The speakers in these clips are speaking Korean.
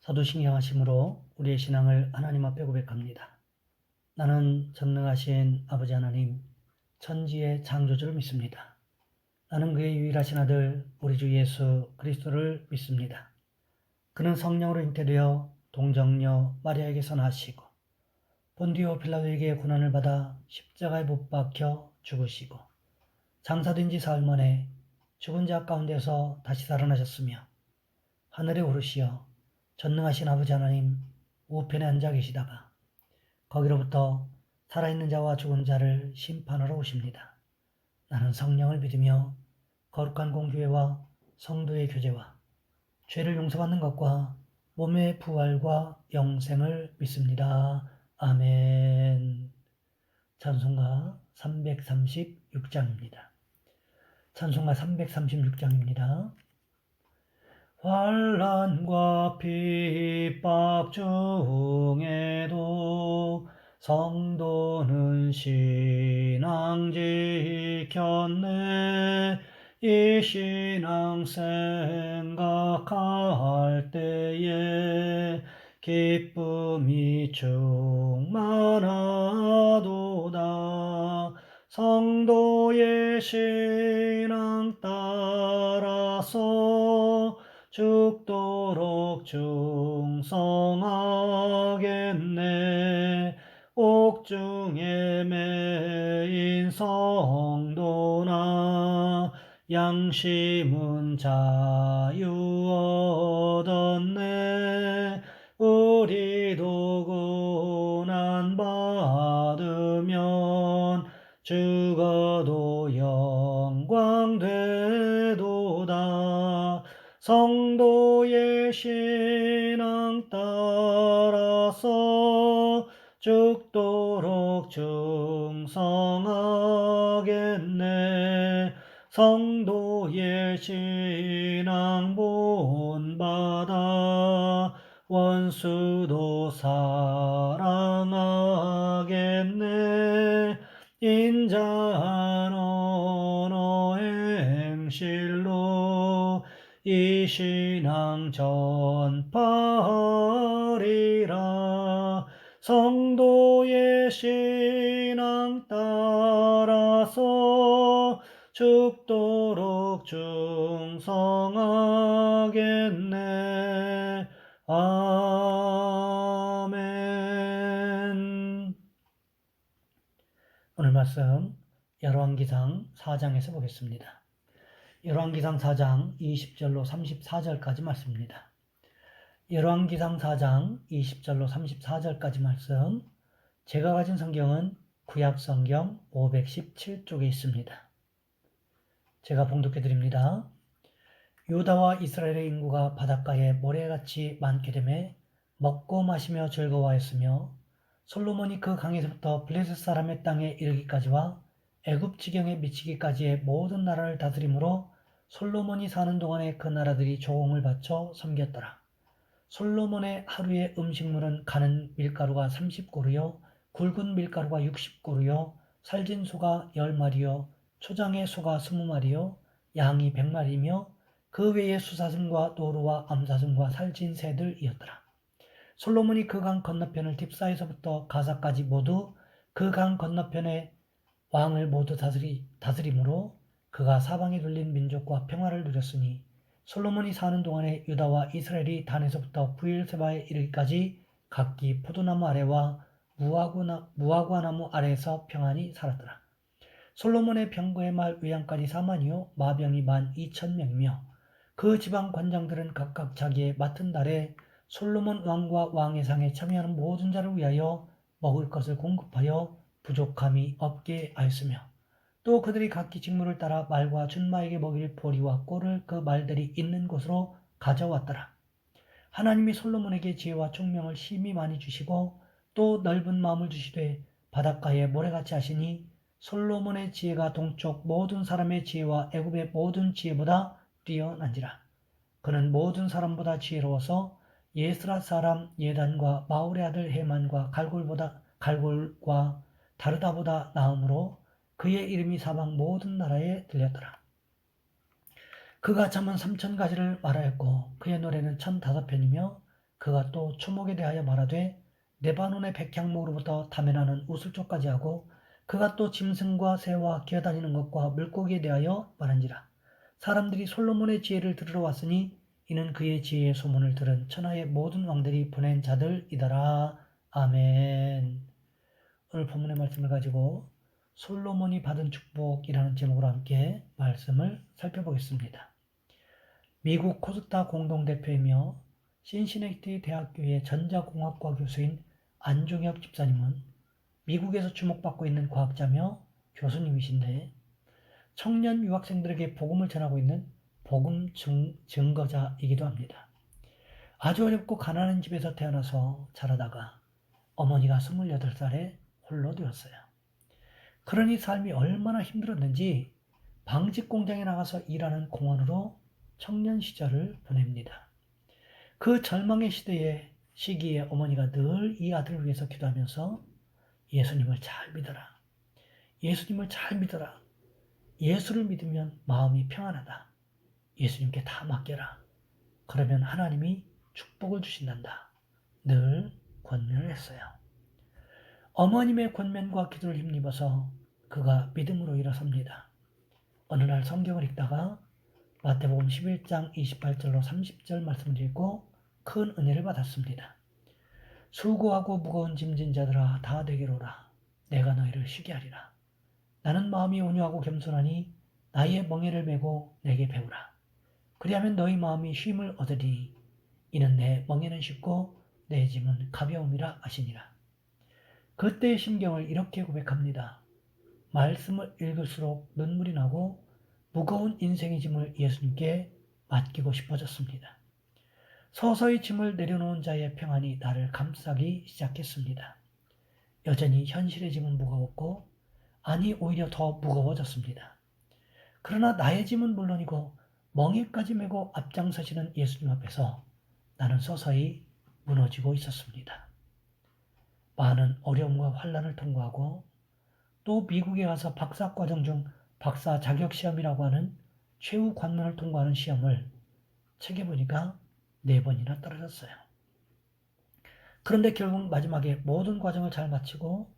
사도신경하심으로 우리의 신앙을 하나님 앞에 고백합니다. 나는 전능하신 아버지 하나님, 천지의 창조주를 믿습니다. 나는 그의 유일하신 아들 우리 주 예수 그리스도를 믿습니다. 그는 성령으로 잉태되어 동정녀 마리아에게서 나시고 본디오 빌라도에게 고난을 받아 십자가에 못 박혀 죽으시고 장사된 지 사흘 만에 죽은 자 가운데서 다시 살아나셨으며 하늘에 오르시어 전능하신 아버지 하나님 우편에 앉아 계시다가 거기로부터 살아있는 자와 죽은 자를 심판하러 오십니다. 나는 성령을 믿으며 거룩한 공교회와 성도의 교제와 죄를 용서받는 것과 몸의 부활과 영생을 믿습니다. 아멘. 찬송가 336장입니다. 찬송가 336장입니다. 환난과 핍박 중에도 성도는 신앙 지켰네. 이 신앙 생각할 때에 기쁨이 충만하도다. 성도의 신앙 따라서 죽도록 충성하겠네. 옥중에 매인 성도나 양심은 자유 얻었네. 우리도 고난 받으면 죽어도 영광 되도다. 성도의 신앙 따라서 죽도록 충성하겠네. 성도의 신앙 본받아 원수도 사랑하겠네. 인자한 언어의 행실로 이 신앙 전파하리라. 성도의 신앙 따라서 죽도록 충성하겠네. 아멘. 오늘 말씀 열왕기상 4장에서 보겠습니다. 열왕기상 4장 20절로 34절까지 말씀입니다. 열왕기상 4장 20절로 34절까지 말씀, 제가 가진 성경은 구약성경 517쪽에 있습니다. 제가 봉독해 드립니다. 유다와 이스라엘의 인구가 바닷가에 모래같이 많게 되매 먹고 마시며 즐거워하였으며 솔로몬이 그 강에서부터 블레셋 사람의 땅에 이르기까지와 애굽 지경에 미치기까지의 모든 나라를 다스림으로 솔로몬이 사는 동안에 그 나라들이 조공을 바쳐 섬겼더라. 솔로몬의 하루의 음식물은 가는 밀가루가 30고루요 굵은 밀가루가 60고루요 살진 소가 10마리요 초장의 소가 20마리요 양이 100마리며 그 외에 수사슴과 노루와 암사슴과 살진 새들이었더라. 솔로몬이 그 강 건너편을 딥사에서부터 가사까지 모두 그 강 건너편의 왕을 모두 다스림으로 그가 사방에 둘린 민족과 평화를 누렸으니 솔로몬이 사는 동안에 유다와 이스라엘이 단에서부터 브엘세바에 이르기까지 각기 포도나무 아래와 무화과 나무 아래에서 평안히 살았더라. 솔로몬의 병거의 말 외양까지 4만이요 마병이 12,000명이며 그 지방 관장들은 각각 자기의 맡은 달에 솔로몬 왕과 왕의 상에 참여하는 모든 자를 위하여 먹을 것을 공급하여 부족함이 없게 하였으며 또 그들이 각기 직무를 따라 말과 준마에게 먹일 보리와 꼴을 그 말들이 있는 곳으로 가져왔더라. 하나님이 솔로몬에게 지혜와 총명을 심히 많이 주시고 또 넓은 마음을 주시되 바닷가에 모래같이 하시니 솔로몬의 지혜가 동쪽 모든 사람의 지혜와 애굽의 모든 지혜보다 뛰어난지라. 그는 모든 사람보다 지혜로워서 예스라 사람 예단과 마울의 아들 헤만과 갈골과 다르다보다 나음으로 그의 이름이 사방 모든 나라에 들렸더라. 그가 잠언 3000가지를 말하였고 그의 노래는 1005편이며 그가 또 추목에 대하여 말하되 레바논의 백향목으로부터 다면하는 우슬초까지 하고 그가 또 짐승과 새와 기어다니는 것과 물고기에 대하여 말한지라. 사람들이 솔로몬의 지혜를 들으러 왔으니 이는 그의 지혜의 소문을 들은 천하의 모든 왕들이 보낸 자들이더라. 아멘. 오늘 본문의 말씀을 가지고 솔로몬이 받은 축복이라는 제목으로 함께 말씀을 살펴보겠습니다. 미국 코스타 공동대표이며 신시내티 대학교의 전자공학과 교수인 안종혁 집사님은 미국에서 주목받고 있는 과학자며 교수님이신데 청년 유학생들에게 복음을 전하고 있는 복음 증거자이기도 합니다. 아주 어렵고 가난한 집에서 태어나서 자라다가 어머니가 28살에 홀로 되었어요. 그러니 삶이 얼마나 힘들었는지 방직 공장에 나가서 일하는 공원으로 청년 시절을 보냅니다. 그 절망의 시기에 어머니가 늘 이 아들을 위해서 기도하면서 예수님을 잘 믿어라. 예수님을 잘 믿어라. 예수를 믿으면 마음이 평안하다. 예수님께 다 맡겨라. 그러면 하나님이 축복을 주신단다. 늘 권면을 했어요. 어머님의 권면과 기도를 힘입어서 그가 믿음으로 일어섭니다. 어느 날 성경을 읽다가 마태복음 11장 28절로 30절 말씀을 읽고 큰 은혜를 받았습니다. 수고하고 무거운 짐진 자들아 다 내게로 오라. 내가 너희를 쉬게 하리라. 나는 마음이 온유하고 겸손하니 나의 멍에를 메고 내게 배우라. 그리하면 너희 마음이 쉼을 얻으리. 이는 내 멍에는 쉽고 내 짐은 가벼움이라 하시니라. 그때의 심경을 이렇게 고백합니다. 말씀을 읽을수록 눈물이 나고 무거운 인생의 짐을 예수님께 맡기고 싶어졌습니다. 서서히 짐을 내려놓은 자의 평안이 나를 감싸기 시작했습니다. 여전히 현실의 짐은 무거웠고 아니 오히려 더 무거워졌습니다. 그러나 나의 짐은 물론이고 멍에까지 메고 앞장서시는 예수님 앞에서 나는 서서히 무너지고 있었습니다. 많은 어려움과 환난을 통과하고 또 미국에 가서 박사과정 중 박사 자격시험이라고 하는 최후 관문을 통과하는 시험을 책해보니까 4번이나 떨어졌어요. 그런데 결국 마지막에 모든 과정을 잘 마치고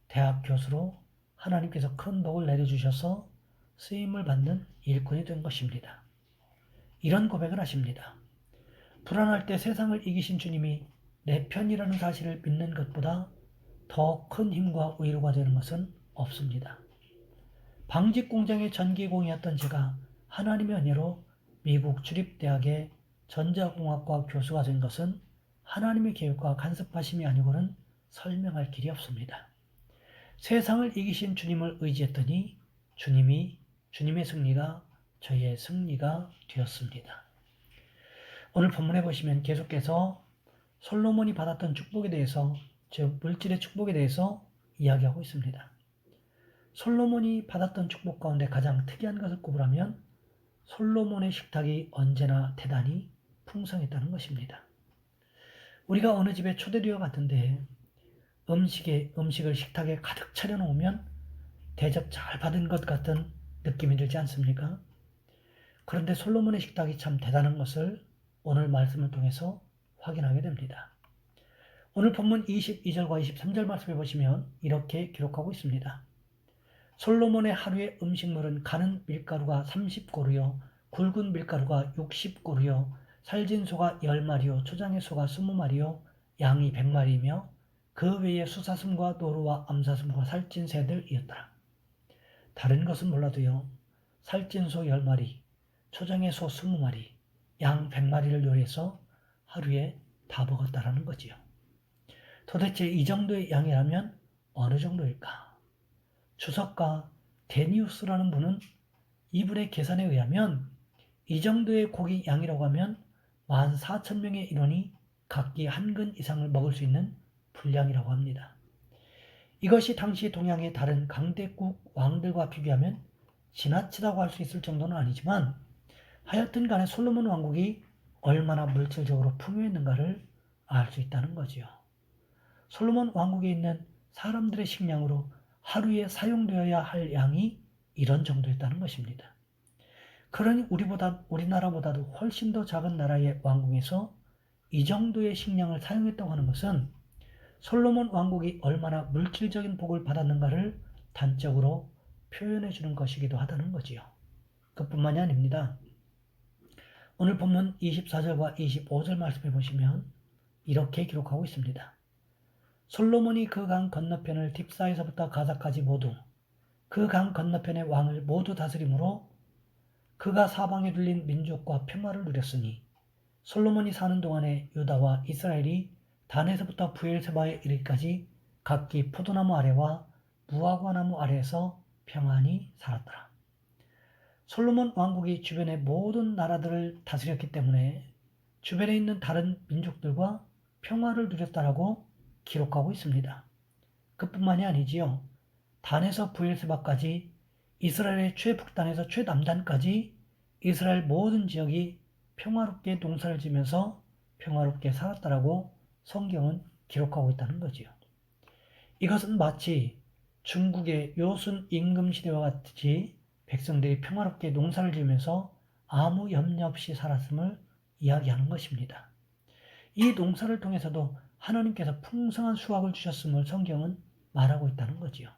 대학 교수로 하나님께서 큰 복을 내려주셔서 쓰임을 받는 일꾼이 된 것입니다. 이런 고백을 하십니다. 불안할 때 세상을 이기신 주님이 내 편이라는 사실을 믿는 것보다 더 큰 힘과 위로가 되는 것은 없습니다. 방직 공장의 전기공이었던 제가 하나님의 은혜로 미국 주립대학의 전자공학과 교수가 된 것은 하나님의 계획과 간섭하심이 아니고는 설명할 길이 없습니다. 세상을 이기신 주님을 의지했더니 주님의 승리가 저의 승리가 되었습니다. 오늘 본문에 보시면 계속해서 솔로몬이 받았던 축복에 대해서, 즉 물질의 축복에 대해서 이야기하고 있습니다. 솔로몬이 받았던 축복 가운데 가장 특이한 것을 꼽으라면 솔로몬의 식탁이 언제나 대단히 풍성했다는 것입니다. 우리가 어느 집에 초대되어 갔는데 음식을 식탁에 가득 차려놓으면 대접 잘 받은 것 같은 느낌이 들지 않습니까? 그런데 솔로몬의 식탁이 참 대단한 것을 오늘 말씀을 통해서 확인하게 됩니다. 오늘 본문 22절과 23절 말씀해 보시면 이렇게 기록하고 있습니다. 솔로몬의 하루의 음식물은 가는 밀가루가 30고루요 굵은 밀가루가 60고루요 살진 소가 10마리요 초장의 소가 20마리요 양이 100마리이며 그 외에 수사슴과 노루와 암사슴과 살찐 새들이었더라. 다른 것은 몰라도요 살찐 소 10마리, 초장의 소 20마리, 양 100마리를 요리해서 하루에 다 먹었다라는 거지요. 도대체 이 정도의 양이라면 어느 정도일까? 주석가 데니우스라는 분은 이분의 계산에 의하면 이 정도의 고기 양이라고 하면 14,000명의 인원이 각기 한 근 이상을 먹을 수 있는 분량이라고 합니다. 이것이 당시 동양의 다른 강대국 왕들과 비교하면 지나치다고 할 수 있을 정도는 아니지만 하여튼 간에 솔로몬 왕국이 얼마나 물질적으로 풍요했는가를 알 수 있다는 거지요. 솔로몬 왕국에 있는 사람들의 식량으로 하루에 사용되어야 할 양이 이런 정도였다는 것입니다. 그러니 우리나라보다도 훨씬 더 작은 나라의 왕궁에서 이 정도의 식량을 사용했다고 하는 것은 솔로몬 왕국이 얼마나 물질적인 복을 받았는가를 단적으로 표현해 주는 것이기도 하다는 거지요. 그뿐만이 아닙니다. 오늘 본문 24절과 25절 말씀해 보시면 이렇게 기록하고 있습니다. 솔로몬이 그 강 건너편을 딥사에서부터 가사까지 모두 그 강 건너편의 왕을 모두 다스림으로 그가 사방에 둘린 민족과 평화를 누렸으니 솔로몬이 사는 동안에 유다와 이스라엘이 단에서부터 브엘세바에 이르기까지 각기 포도나무 아래와 무화과나무 아래에서 평안히 살았더라. 솔로몬 왕국이 주변의 모든 나라들을 다스렸기 때문에 주변에 있는 다른 민족들과 평화를 누렸다라고 기록하고 있습니다. 그뿐만이 아니지요. 단에서 브엘세바까지 이스라엘의 최북단에서 최남단까지 이스라엘 모든 지역이 평화롭게 농사를 지면서 평화롭게 살았다라고 성경은 기록하고 있다는 거지요. 이것은 마치 중국의 요순 임금 시대와 같이 백성들이 평화롭게 농사를 지으면서 아무 염려 없이 살았음을 이야기하는 것입니다. 이 농사를 통해서도 하나님께서 풍성한 수확을 주셨음을 성경은 말하고 있다는 거지요.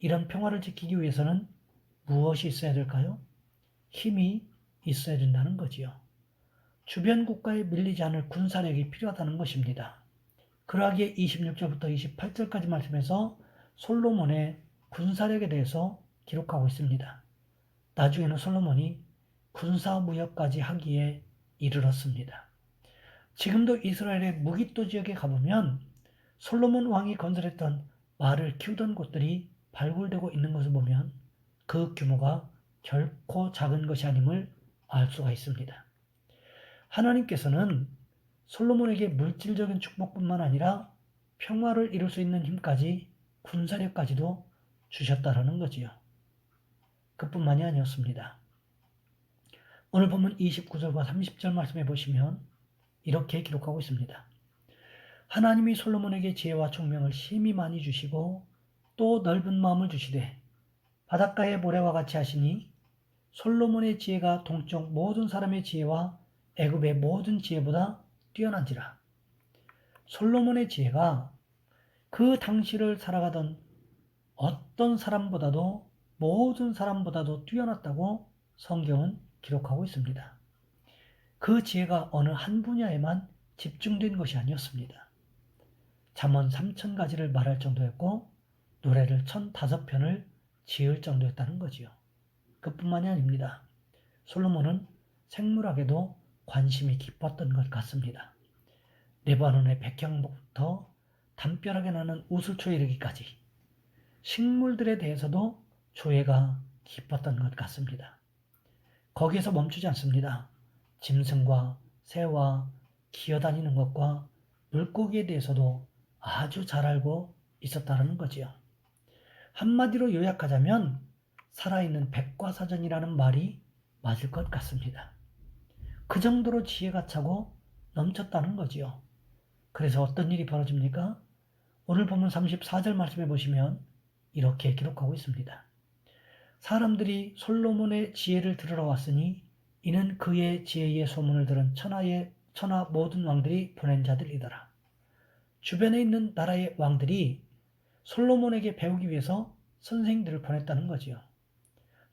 이런 평화를 지키기 위해서는 무엇이 있어야 될까요? 힘이 있어야 된다는 거지요. 주변 국가에 밀리지 않을 군사력이 필요하다는 것입니다. 그러하기에 26절부터 28절까지 말씀에서 솔로몬의 군사력에 대해서 기록하고 있습니다. 나중에는 솔로몬이 군사무역까지 하기에 이르렀습니다. 지금도 이스라엘의 무기토 지역에 가보면 솔로몬 왕이 건설했던 말을 키우던 곳들이 발굴되고 있는 것을 보면 그 규모가 결코 작은 것이 아님을 알 수가 있습니다. 하나님께서는 솔로몬에게 물질적인 축복뿐만 아니라 평화를 이룰 수 있는 힘까지 군사력까지도 주셨다라는 거지요. 그뿐만이 아니었습니다. 오늘 본문 29절과 30절 말씀해 보시면 이렇게 기록하고 있습니다. 하나님이 솔로몬에게 지혜와 총명을 심히 많이 주시고 또 넓은 마음을 주시되 바닷가의 모래와 같이 하시니 솔로몬의 지혜가 동쪽 모든 사람의 지혜와 애굽의 모든 지혜보다 뛰어난지라. 솔로몬의 지혜가 그 당시를 살아가던 어떤 사람보다도 모든 사람보다도 뛰어났다고 성경은 기록하고 있습니다. 그 지혜가 어느 한 분야에만 집중된 것이 아니었습니다. 잠언 3000가지를 말할 정도였고 노래를 1005편을 지을 정도였다는 거지요. 그뿐만이 아닙니다. 솔로몬은 생물학에도 관심이 깊었던 것 같습니다. 레바논의 백향목부터 담벼락에 나는 우슬초에 이르기까지 식물들에 대해서도 조예가 깊었던 것 같습니다. 거기에서 멈추지 않습니다. 짐승과 새와 기어다니는 것과 물고기에 대해서도 아주 잘 알고 있었다는 거지요. 한마디로 요약하자면 살아있는 백과사전이라는 말이 맞을 것 같습니다. 그 정도로 지혜가 차고 넘쳤다는 거지요. 그래서 어떤 일이 벌어집니까? 오늘 보면 34절 말씀해 보시면 이렇게 기록하고 있습니다. 사람들이 솔로몬의 지혜를 들으러 왔으니 이는 그의 지혜의 소문을 들은 천하 모든 왕들이 보낸 자들이더라. 주변에 있는 나라의 왕들이 솔로몬에게 배우기 위해서 선생들을 보냈다는 거지요.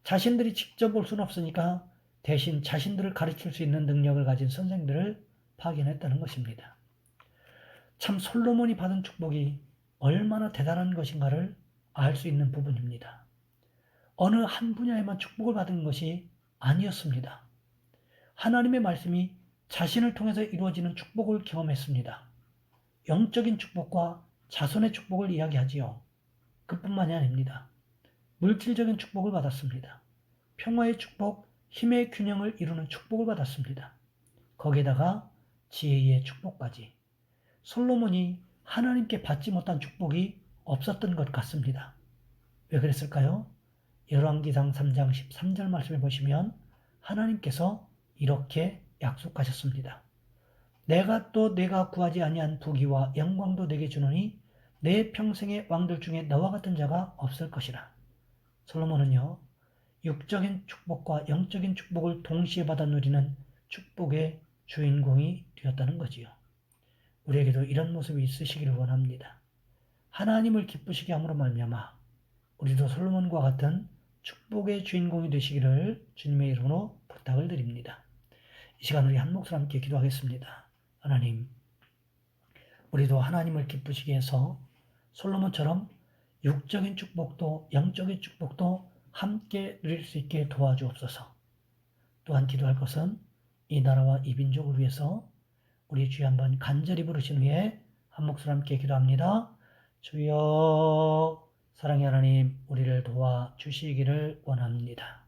자신들이 직접 볼 수는 없으니까 대신 자신들을 가르칠 수 있는 능력을 가진 선생들을 파견했다는 것입니다. 참 솔로몬이 받은 축복이 얼마나 대단한 것인가를 알 수 있는 부분입니다. 어느 한 분야에만 축복을 받은 것이 아니었습니다. 하나님의 말씀이 자신을 통해서 이루어지는 축복을 경험했습니다. 영적인 축복과 자손의 축복을 이야기하지요. 그뿐만이 아닙니다. 물질적인 축복을 받았습니다. 평화의 축복, 힘의 균형을 이루는 축복을 받았습니다. 거기에다가 지혜의 축복까지. 솔로몬이 하나님께 받지 못한 축복이 없었던 것 같습니다. 왜 그랬을까요? 열왕기상 3장 13절 말씀을 보시면 하나님께서 이렇게 약속하셨습니다. 내가 구하지 아니한 부귀와 영광도 내게 주노니 내 평생의 왕들 중에 너와 같은 자가 없을 것이라. 솔로몬은요, 육적인 축복과 영적인 축복을 동시에 받아 누리는 축복의 주인공이 되었다는 거지요. 우리에게도 이런 모습이 있으시기를 원합니다. 하나님을 기쁘시게 함으로 말미암아 우리도 솔로몬과 같은 축복의 주인공이 되시기를 주님의 이름으로 부탁을 드립니다. 이 시간 우리 한 목소리 함께 기도하겠습니다. 하나님, 우리도 하나님을 기쁘시게 해서 솔로몬처럼 육적인 축복도 영적인 축복도 함께 누릴 수 있게 도와주옵소서. 또한 기도할 것은 이 나라와 이 민족을 위해서 우리 주여 한번 간절히 부르신 후에 한 목소리 함께 기도합니다. 주여, 사랑의 하나님, 우리를 도와주시기를 원합니다.